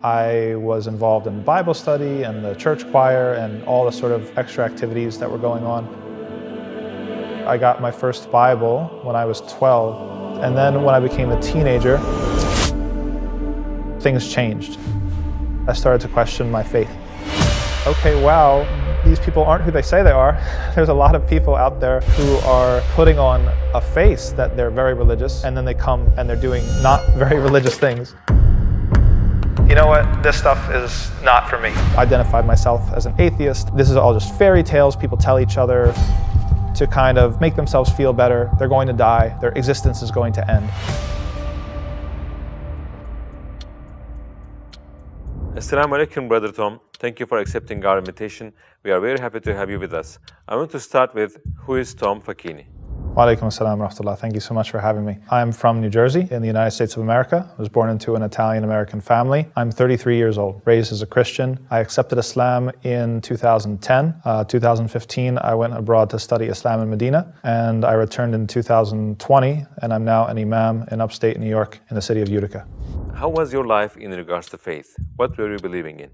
I was involved in Bible study and the church choir and all the sort of extra activities that were going on. I got my first Bible when I was 12, and then when I became a teenager, things changed. I started to question my faith. Okay, wow, these people aren't who they say they are. There's a lot of people out there who are putting on a face that they're very religious, and then they come and they're doing not very religious things. You know what, this stuff is not for me. I identified myself as an atheist. This is all just fairy tales people tell each other to kind of make themselves feel better. They're going to die, their existence is going to end. Assalamu alaikum, Brother Tom. Thank you for accepting our invitation. We are very happy to have you with us. I want to start with, who is Tom Fakiini? Wa alaikum assalam wa rahmatullah. Thank you so much for having me. I'm from New Jersey in the United States of America. I was born into an Italian-American family. I'm 33 years old, raised as a Christian. I accepted Islam in 2010. 2015, I went abroad to study Islam in Medina, and I returned in 2020, and I'm now an imam in upstate New York in the city of Utica. How was your life in regards to faith? What were you believing in?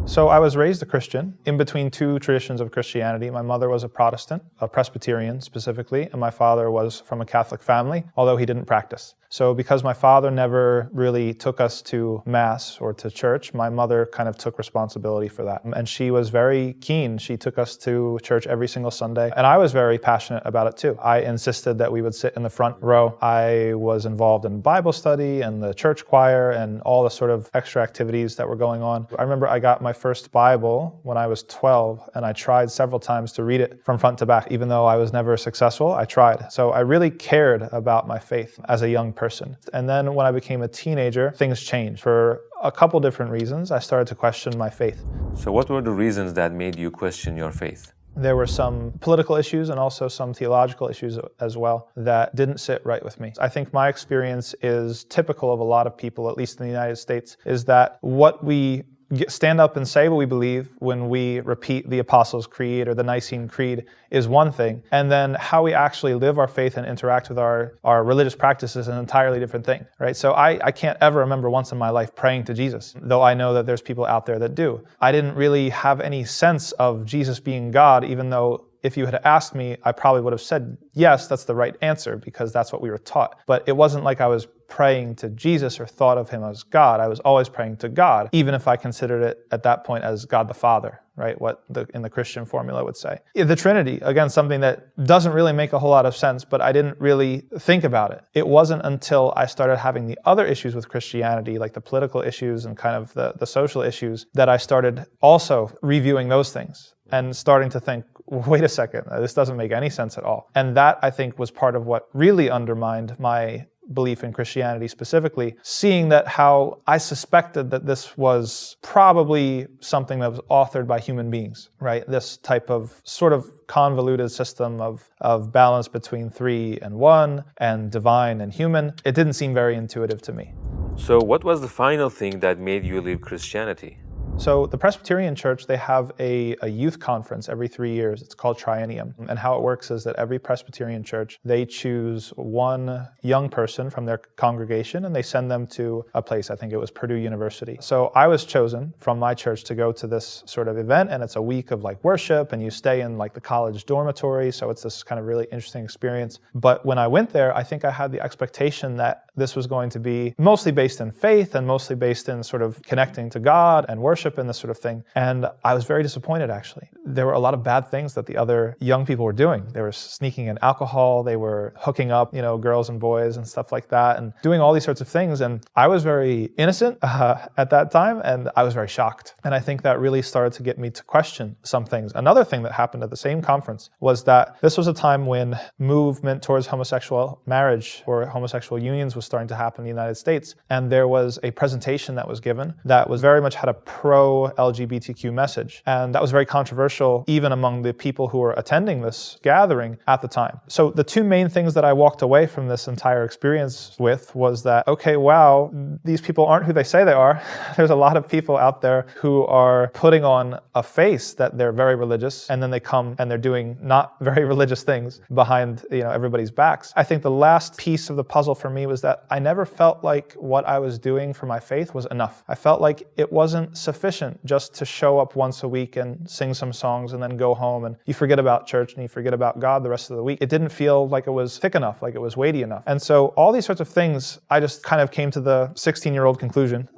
So I was raised a Christian in between two traditions of Christianity. My mother was a Protestant, a Presbyterian specifically, and my father was from a Catholic family, although he didn't practice. So because my father never really took us to Mass or to church, my mother kind of took responsibility for that. And she was very keen. She took us to church every single Sunday. And I was very passionate about it too. I insisted that we would sit in the front row. I was involved in Bible study and the church choir and all the sort of extra activities that were going on. I remember I got my first Bible when I was 12, and I tried several times to read it from front to back. Even though I was never successful, I tried. So I really cared about my faith as a young person. And then when I became a teenager, things changed. For a couple different reasons, I started to question my faith. So what were the reasons that made you question your faith? There were some political issues and also some theological issues as well that didn't sit right with me. I think my experience is typical of a lot of people, at least in the United States, is that what we stand up and say what we believe when we repeat the Apostles' Creed or the Nicene Creed is one thing, and then how we actually live our faith and interact with our religious practice is an entirely different thing, right? So I can't ever remember once in my life praying to Jesus, though I know that there's people out there that do. I didn't really have any sense of Jesus being God, even though if you had asked me, I probably would have said, yes, that's the right answer, because that's what we were taught. But it wasn't like I was praying to Jesus or thought of him as God. I was always praying to God, even if I considered it at that point as God the Father, right? What in the Christian formula would say. The Trinity, again, something that doesn't really make a whole lot of sense, but I didn't really think about it. It wasn't until I started having the other issues with Christianity, like the political issues and kind of the social issues, that I started also reviewing those things and starting to think, wait a second, this doesn't make any sense at all. And that, I think, was part of what really undermined my belief in Christianity specifically, seeing that how I suspected that this was probably something that was authored by human beings, right? This type of sort of convoluted system of balance between three and one and divine and human. It didn't seem very intuitive to me. So what was the final thing that made you leave Christianity? So the Presbyterian Church, they have a youth conference every 3 years. It's called Triennium. And how it works is that every Presbyterian church, they choose one young person from their congregation and they send them to a place. I think it was Purdue University. So I was chosen from my church to go to this sort of event, and it's a week of like worship, and you stay in like the college dormitory. So it's this kind of really interesting experience. But when I went there, I think I had the expectation that this was going to be mostly based in faith and mostly based in sort of connecting to God and worship and this sort of thing. And I was very disappointed, actually. There were a lot of bad things that the other young people were doing. They were sneaking in alcohol, they were hooking up, girls and boys and stuff like that, and doing all these sorts of things. And I was very innocent at that time, and I was very shocked. And I think that really started to get me to question some things. Another thing that happened at the same conference was that this was a time when movement towards homosexual marriage or homosexual unions was starting to happen in the United States. And there was a presentation that was given that was very much had a pro-LGBTQ message. And that was very controversial even among the people who were attending this gathering at the time. So the two main things that I walked away from this entire experience with was that, okay, wow, these people aren't who they say they are. There's a lot of people out there who are putting on a face that they're very religious, and then they come and they're doing not very religious things behind everybody's backs. I think the last piece of the puzzle for me was that that I never felt like what I was doing for my faith was enough. I felt like it wasn't sufficient just to show up once a week and sing some songs and then go home and you forget about church and you forget about God the rest of the week. It didn't feel like it was thick enough, like it was weighty enough. And so all these sorts of things, I just kind of came to the 16-year-old conclusion,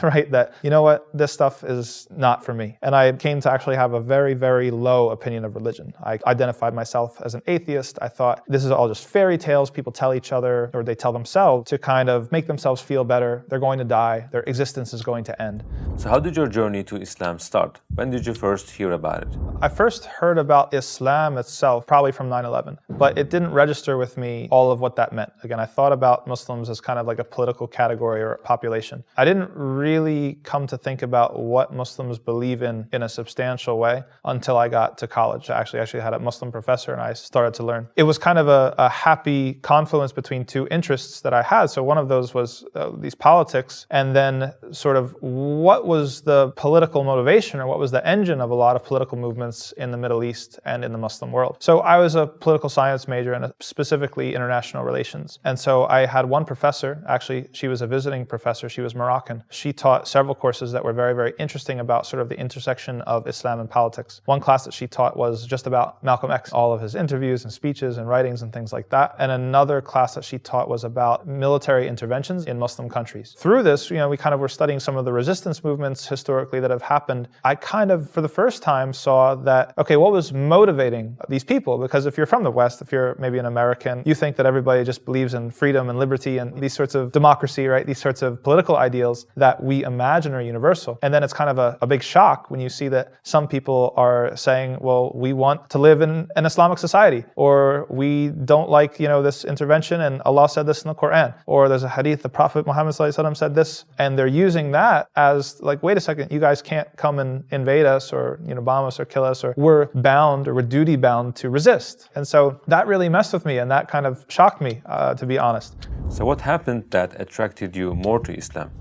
right, that, you know what, this stuff is not for me. And I came to actually have a very, very low opinion of religion. I identified myself as an atheist. I thought this is all just fairy tales people tell each other, or they tell themselves to kind of make themselves feel better. They're going to die. Their existence is going to end. So how did your journey to Islam start? When did you first hear about it? I first heard about Islam itself probably from 9/11, but it didn't register with me all of what that meant. Again, I thought about Muslims as kind of like a political category or a population. I didn't really come to think about what Muslims believe in a substantial way until I got to college. I actually had a Muslim professor and I started to learn. It was kind of a happy confluence between two interests that I had. So one of those was these politics, and then sort of what was the political motivation or what was the engine of a lot of political movements in the Middle East and in the Muslim world. So I was a political science major and specifically international relations. And so I had one professor, actually she was a visiting professor, she was Moroccan. She taught several courses that were very, very interesting about sort of the intersection of Islam and politics. One class that she taught was just about Malcolm X, all of his interviews and speeches and writings and things like that. And another class that she taught was about military interventions in Muslim countries. Through this, we kind of were studying some of the resistance movements historically that have happened. I kind of, for the first time, saw that, okay, what was motivating these people? Because if you're from the West, if you're maybe an American, you think that everybody just believes in freedom and liberty and these sorts of democracy, right? These sorts of political ideals that we imagine are universal. And then it's kind of a big shock when you see that some people are saying, well, we want to live in an Islamic society, or we don't like, this intervention and Allah said this in the Quran, or there's a hadith, the Prophet Muhammad said this, and they're using that as like, wait a second, you guys can't come and invade us or, bomb us or kill us, or we're bound or we're duty bound to resist. And so that really messed with me and that kind of shocked me, to be honest. So what happened that attracted you more to Islam?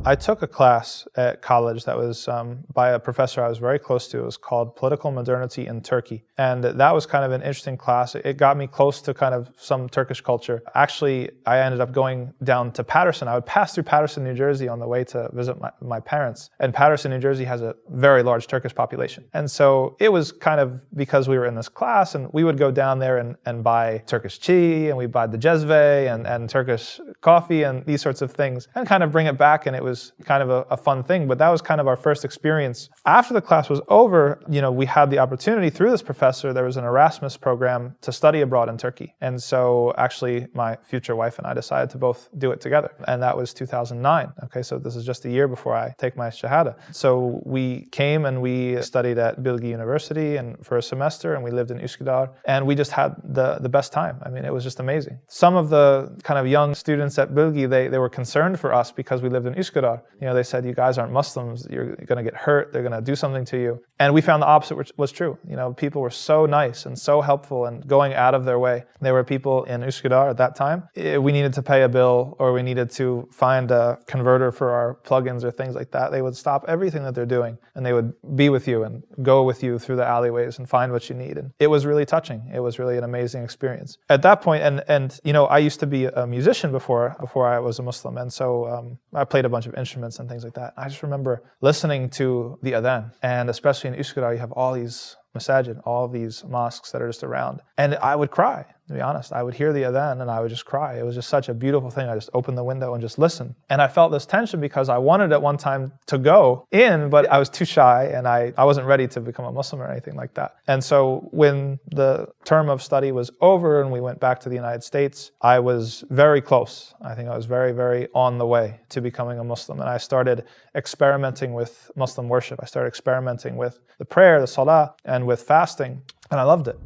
I took a class at college that was by a professor I was very close to. It was called Political Modernity in Turkey. And that was kind of an interesting class. It got me close to kind of some Turkish culture. Actually, I ended up going down to Paterson. I would pass through Paterson, New Jersey on the way to visit my parents. And Paterson, New Jersey has a very large Turkish population. And so it was kind of because we were in this class and we would go down there and buy Turkish tea and we'd buy the jezve and Turkish coffee and these sorts of things and kind of bring it back, and it was kind of a fun thing. But that was kind of our first experience. After the class was over, we had the opportunity through this professor, there was an Erasmus program to study abroad in Turkey. And so actually my future wife and I decided to both do it together. And that was 2009. Okay, so this is just a year before I take my Shahada. So we came and we studied at Bilgi University and for a semester, and we lived in Üsküdar, and we just had the best time. I mean, it was just amazing. Some of the kind of young students at Bilgi, they were concerned for us because we lived in Üsküdar. They said, you guys aren't Muslims, you're going to get hurt, they're going to do something to you. And we found the opposite was true. People were so nice and so helpful and going out of their way. There were people in Üsküdar at that time. We needed to pay a bill or we needed to find a converter for our plugins or things like that. They would stop everything that they're doing and they would be with you and go with you through the alleyways and find what you need. And it was really touching. It was really an amazing experience. At that point, and I used to be a musician before I was a Muslim. And so I played a bunch of instruments and things like that. I just remember listening to the adhan, and especially in Üsküdar, you have all these masajid, all these mosques that are just around. And I would cry, to be honest. I would hear the adhan and I would just cry. It was just such a beautiful thing. I just opened the window and just listened. And I felt this tension because I wanted at one time to go in, but I was too shy and I wasn't ready to become a Muslim or anything like that. And so when the term of study was over and we went back to the United States, I was very close. I think I was very, very on the way to becoming a Muslim. And I started experimenting with Muslim worship. I started experimenting with the prayer, the salah, and with fasting, and I loved it.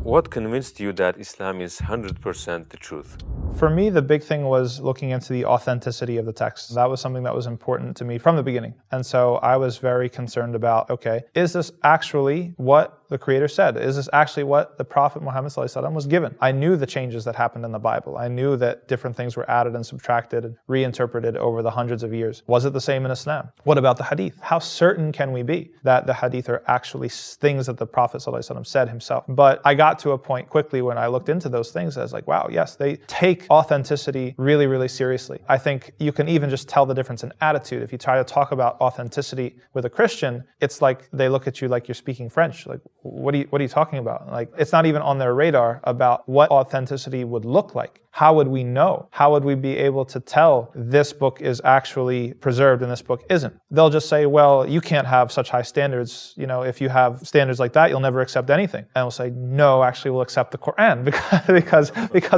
What convinced you that Islam is 100% the truth? For me, the big thing was looking into the authenticity of the text. That was something that was important to me from the beginning. And so I was very concerned about, okay, is this actually what the Creator said? Is this actually what the Prophet Muhammad ﷺ was given? I knew the changes that happened in the Bible. I knew that different things were added and subtracted and reinterpreted over the hundreds of years. Was it the same in Islam? What about the hadith? How certain can we be that the hadith are actually things that the Prophet ﷺ said himself? But I got to a point quickly when I looked into those things, I was like, wow, yes, they take take authenticity really, really seriously. I think you can even just tell the difference in attitude. If you try to talk about authenticity with a Christian, it's like they look at you like you're speaking French. Like, what are you talking about? Like, it's not even on their radar about what authenticity would look like. How would we know? How would we be able to tell this book is actually preserved and this book isn't? They'll just say, well, you can't have such high standards. You know, if you have standards like that, you'll never accept anything. And we'll say, no, actually we'll accept the Quran because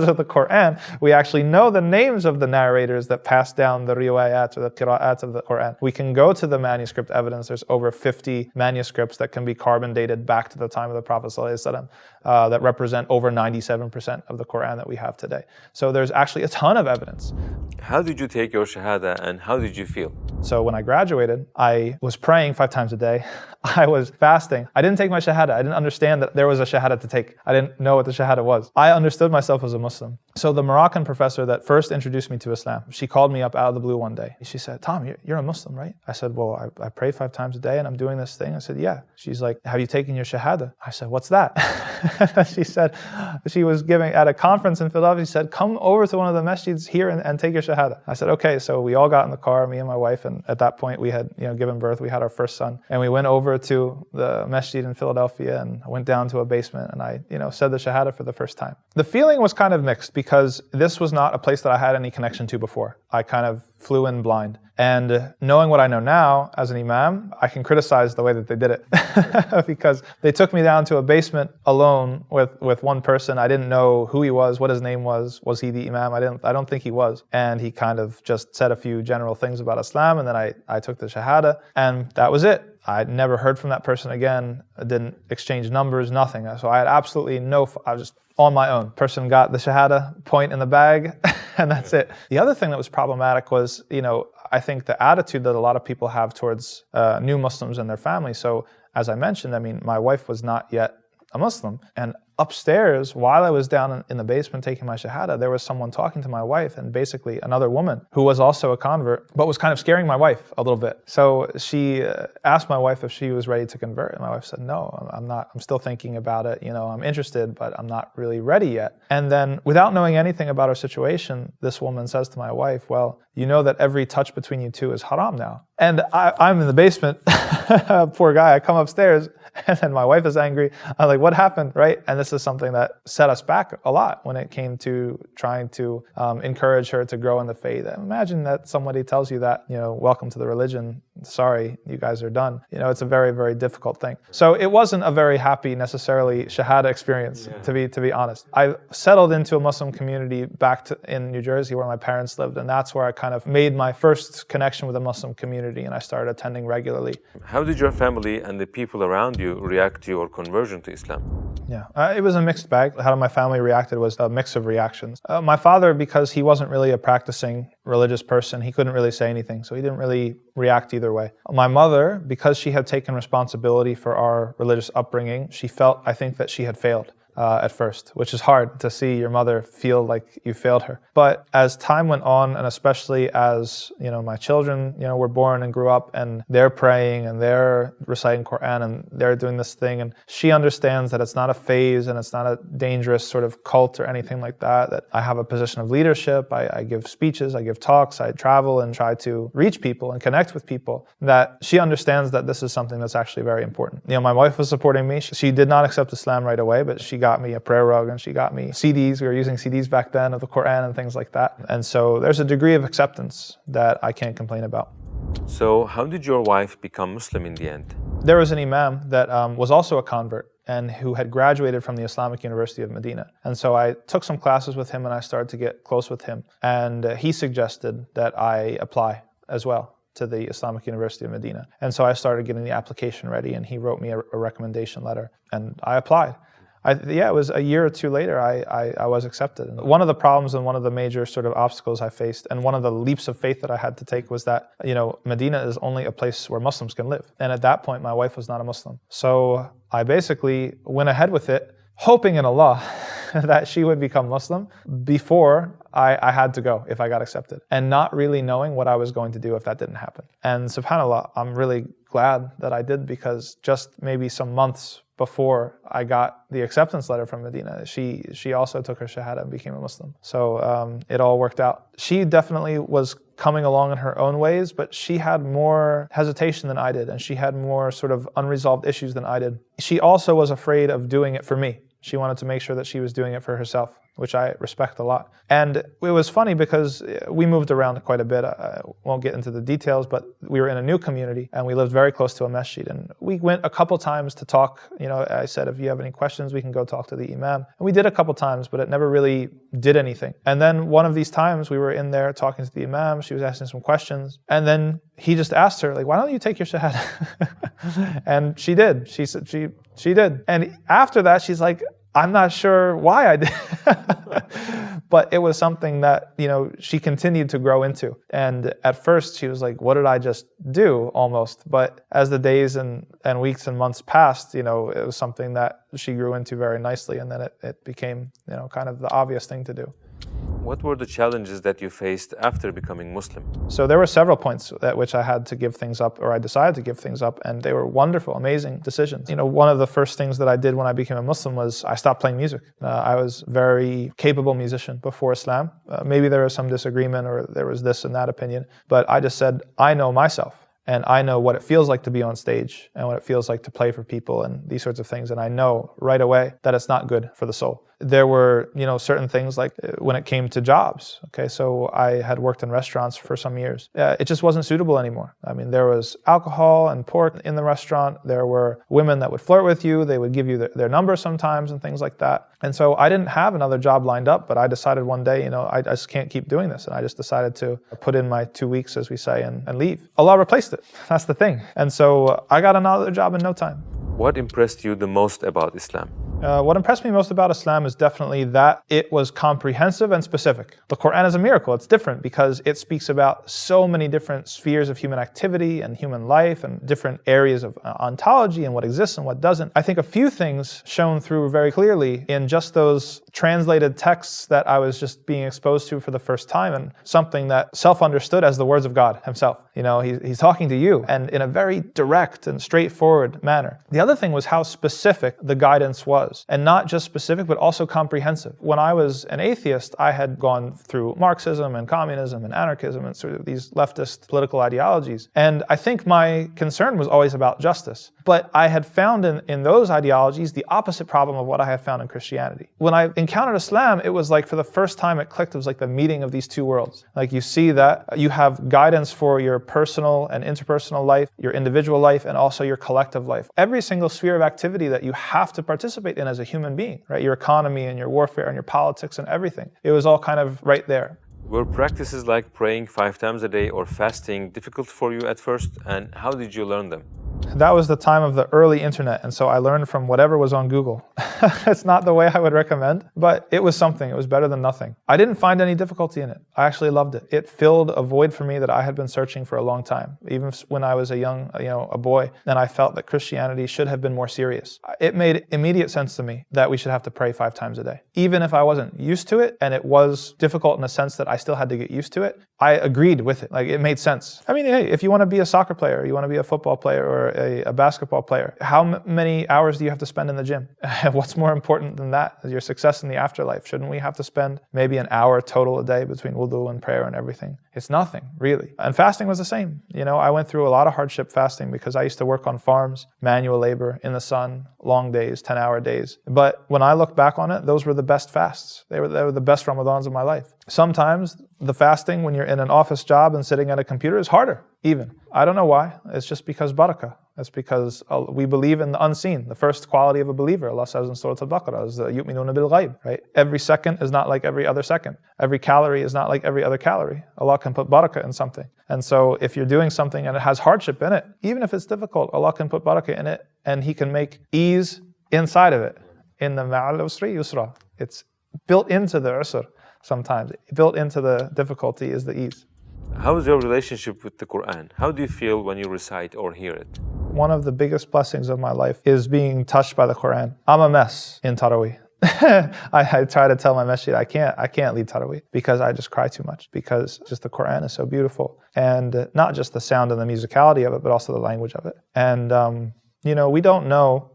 of the Quran, we actually know the names of the narrators that pass down the riwayat or the qira'at of the Quran. We can go to the manuscript evidence. There's over 50 manuscripts that can be carbon dated back to the time of the Prophet ﷺ, that represent over 97% of the Quran that we have today. So there's actually a ton of evidence. How did you take your Shahada and how did you feel? So when I graduated, I was praying 5 times a day. I was fasting. I didn't take my Shahada. I didn't understand that there was a Shahada to take. I didn't know what the Shahada was. I understood myself as a Muslim. So the Moroccan professor that first introduced me to Islam, she called me up out of the blue one day. She said, Tom, you're a Muslim, right? I said, well, I pray 5 times a day and I'm doing this thing. I said, yeah. She's like, have you taken your Shahada? I said, what's that? She said, she was giving at a conference in Philadelphia. She said, come over to one of the masjids here and take your Shahada. I said, okay. So we all got in the car, me and my wife, and at that point we had given birth. We had our first son, and we went over to the masjid in Philadelphia and went down to a basement, and I said the Shahada for the first time. The feeling was kind of mixed because this was not a place that I had any connection to before. I kind of flew in blind. And knowing what I know now as an imam, I can criticize the way that they did it because they took me down to a basement alone with one person. I didn't know who he was, what his name was he the imam? I don't think he was. And he kind of just said a few general things about Islam, and then I took the Shahada, and that was it. I'd never heard from that person again. I didn't exchange numbers, nothing. So I had absolutely I was just on my own. Person got the Shahada, point in the bag, and that's it. The other thing that was problematic was, I think the attitude that a lot of people have towards new Muslims and their family. So as I mentioned, my wife was not yet a Muslim, and upstairs, while I was down in the basement taking my Shahada, there was someone talking to my wife, and basically another woman who was also a convert, but was kind of scaring my wife a little bit. So she asked my wife if she was ready to convert, and my wife said, no, I'm not. I'm still thinking about it. I'm interested, but I'm not really ready yet. And then without knowing anything about our situation, this woman says to my wife, well, you know that every touch between you two is haram now. And I'm in the basement, poor guy, I come upstairs, and then my wife is angry. I'm like, what happened, right? And this is something that set us back a lot when it came to trying to encourage her to grow in the faith. Imagine that somebody tells you that, welcome to the religion, sorry, you guys are done. It's a very, very difficult thing. So it wasn't a very happy, necessarily, Shahada experience, to be honest. I settled into a Muslim community back in New Jersey where my parents lived, and that's where I kind of made my first connection with a Muslim community, and I started attending regularly. How did your family and the people around you react to your conversion to Islam? Yeah, it was a mixed bag. How my family reacted was a mix of reactions. My father, because he wasn't really a practicing religious person, he couldn't really say anything, so he didn't really react either way. My mother, because she had taken responsibility for our religious upbringing, she felt, I think, that she had failed at first, which is hard to see your mother feel like you failed her. But as time went on, and especially as my children were born and grew up, and they're praying and they're reciting Quran and they're doing this thing, and she understands that it's not a phase and it's not a dangerous sort of cult or anything like that, that I have a position of leadership, I give speeches, I give talks, I travel and try to reach people and connect with people, that she understands that this is something that's actually very important. My wife was supporting me. She did not accept Islam right away, but she got me a prayer rug and she got me CDs. We were using CDs back then of the Quran and things like that. And so there's a degree of acceptance that I can't complain about. So how did your wife become Muslim in the end? There was an imam that was also a convert and who had graduated from the Islamic University of Medina. And so I took some classes with him and I started to get close with him. And he suggested that I apply as well to the Islamic University of Medina. And so I started getting the application ready, and he wrote me a recommendation letter, and I applied. It was a year or two later I was accepted. And one of the problems and one of the major sort of obstacles I faced, and one of the leaps of faith that I had to take, was that, Medina is only a place where Muslims can live. And at that point, my wife was not a Muslim. So I basically went ahead with it, hoping in Allah that she would become Muslim before I had to go if I got accepted, and not really knowing what I was going to do if that didn't happen. And subhanAllah, I'm really glad that I did, because just maybe some months before I got the acceptance letter from Medina, she also took her shahada and became a Muslim. So it all worked out. She definitely was coming along in her own ways, but she had more hesitation than I did, and she had more sort of unresolved issues than I did. She also was afraid of doing it for me. She wanted to make sure that she was doing it for herself, which I respect a lot. And it was funny because we moved around quite a bit. I won't get into the details, but we were in a new community and we lived very close to a masjid. And we went a couple times to talk. You know, I said, if you have any questions, we can go talk to the imam. And we did a couple times, but it never really did anything. And then one of these times we were in there talking to the imam. She was asking some questions. And then he just asked her, like, why don't you take your shahada? And she did. She said she did. And after that, she's like, I'm not sure why I did. But it was something that, you know, she continued to grow into. And at first she was like, what did I just do, almost? But as the days and weeks and months passed, you know, it was something that she grew into very nicely. And then it became, you know, kind of the obvious thing to do. What were the challenges that you faced after becoming Muslim? So there were several points at which I had to give things up, or I decided to give things up, and they were wonderful, amazing decisions. You know, one of the first things that I did when I became a Muslim was I stopped playing music. I was a very capable musician before Islam. Maybe there was some disagreement or there was this and that opinion, but I just said, I know myself. And I know what it feels like to be on stage and what it feels like to play for people and these sorts of things. And I know right away that it's not good for the soul. There were, you know, certain things like when it came to jobs. Okay, so I had worked in restaurants for some years. It just wasn't suitable anymore. I mean, there was alcohol and pork in the restaurant. There were women that would flirt with you. They would give you their number sometimes and things like that. And so I didn't have another job lined up, but I decided one day, you know, I just can't keep doing this. And I just decided to put in my 2 weeks, as we say, and leave. Allah replaced it. That's the thing. And so I got another job in no time. What impressed you the most about Islam? What impressed me most about Islam is definitely that it was comprehensive and specific. The Quran is a miracle. It's different because it speaks about so many different spheres of human activity and human life and different areas of ontology and what exists and what doesn't. I think a few things shone through very clearly in just those translated texts that I was just being exposed to for the first time, and something that self-understood as the words of God himself. You know, he's talking to you, and in a very direct and straightforward manner. The other thing was how specific the guidance was, and not just specific, but also comprehensive. When I was an atheist, I had gone through Marxism and communism and anarchism and sort of these leftist political ideologies. And I think my concern was always about justice. But I had found in those ideologies the opposite problem of what I had found in Christianity. When I encountered Islam, it was like for the first time it clicked. It was like the meeting of these two worlds. Like you see that you have guidance for your personal and interpersonal life, your individual life, and also your collective life. Every single sphere of activity that you have to participate in as a human being, right? Your economy and your warfare and your politics and everything. It was all kind of right there. Were practices like praying 5 times a day or fasting difficult for you at first, and how did you learn them? That was the time of the early internet, and so I learned from whatever was on Google. It's not the way I would recommend, but it was something. It was better than nothing. I didn't find any difficulty in it. I actually loved it. It filled a void for me that I had been searching for a long time, even when I was a boy, and I felt that Christianity should have been more serious. It made immediate sense to me that we should have to pray 5 times a day. Even if I wasn't used to it, and it was difficult in a sense that I still had to get used to it, I agreed with it. Like, it made sense. I mean, hey, if you want to be a soccer player, you want to be a football player or a basketball player, how many hours do you have to spend in the gym? What's more important than that? Your success in the afterlife. Shouldn't we have to spend maybe an hour total a day between wudu and prayer and everything? It's nothing, really. And fasting was the same. You know, I went through a lot of hardship fasting because I used to work on farms, manual labor, in the sun, long days, 10-hour days. But when I look back on it, those were the best fasts. They were the best Ramadans of my life. Sometimes the fasting when you're in an office job and sitting at a computer is harder, even. I don't know why. It's just because barakah. It's because we believe in the unseen. The first quality of a believer, Allah says in Surah Al-Baqarah, is yu'minuna bil ghaib, right? Every second is not like every other second. Every calorie is not like every other calorie. Allah can put barakah in something. And so if you're doing something and it has hardship in it, even if it's difficult, Allah can put barakah in it, and He can make ease inside of it. Inna ma'al usri yusra. It's built into the usr sometimes. Built into the difficulty is the ease. How is your relationship with the Quran? How do you feel when you recite or hear it? One of the biggest blessings of my life is being touched by the Quran. I'm a mess in Taraweeh. I try to tell my masjid I can't lead Tarawih because I just cry too much, because just the Quran is so beautiful, and not just the sound and the musicality of it, but also the language of it. And we don't know.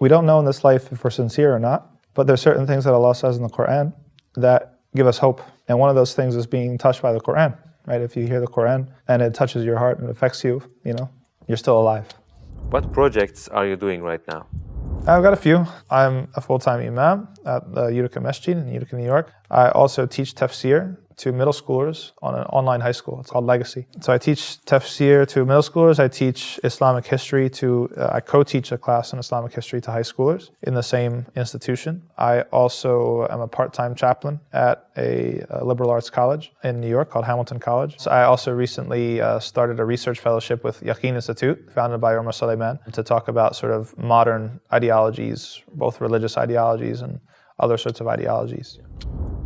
We don't know in this life if we're sincere or not, but there's certain things that Allah says in the Quran that give us hope. And one of those things is being touched by the Quran, right? If you hear the Quran and it touches your heart and affects you, you're still alive. What projects are you doing right now? I've got a few. I'm a full-time imam at the Utica Masjid in Utica, New York. I also teach tafsir to middle schoolers on an online high school. It's called Legacy. So I teach tafsir to middle schoolers. I teach Islamic history I co-teach a class in Islamic history to high schoolers in the same institution. I also am a part-time chaplain at a liberal arts college in New York called Hamilton College. So I also recently started a research fellowship with Yaqeen Institute, founded by Umar Suleiman, to talk about sort of modern ideologies, both religious ideologies and other sorts of ideologies.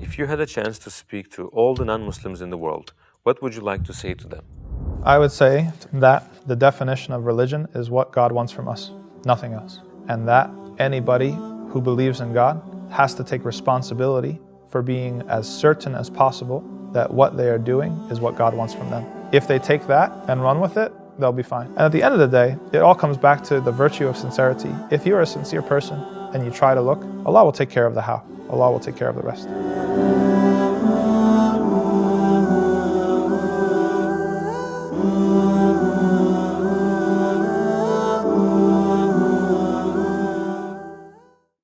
If you had a chance to speak to all the non-Muslims in the world, what would you like to say to them? I would say that the definition of religion is what God wants from us, nothing else. And that anybody who believes in God has to take responsibility for being as certain as possible that what they are doing is what God wants from them. If they take that and run with it, they'll be fine. And at the end of the day, it all comes back to the virtue of sincerity. If you're a sincere person and you try to look, Allah will take care of the how. Allah will take care of the rest.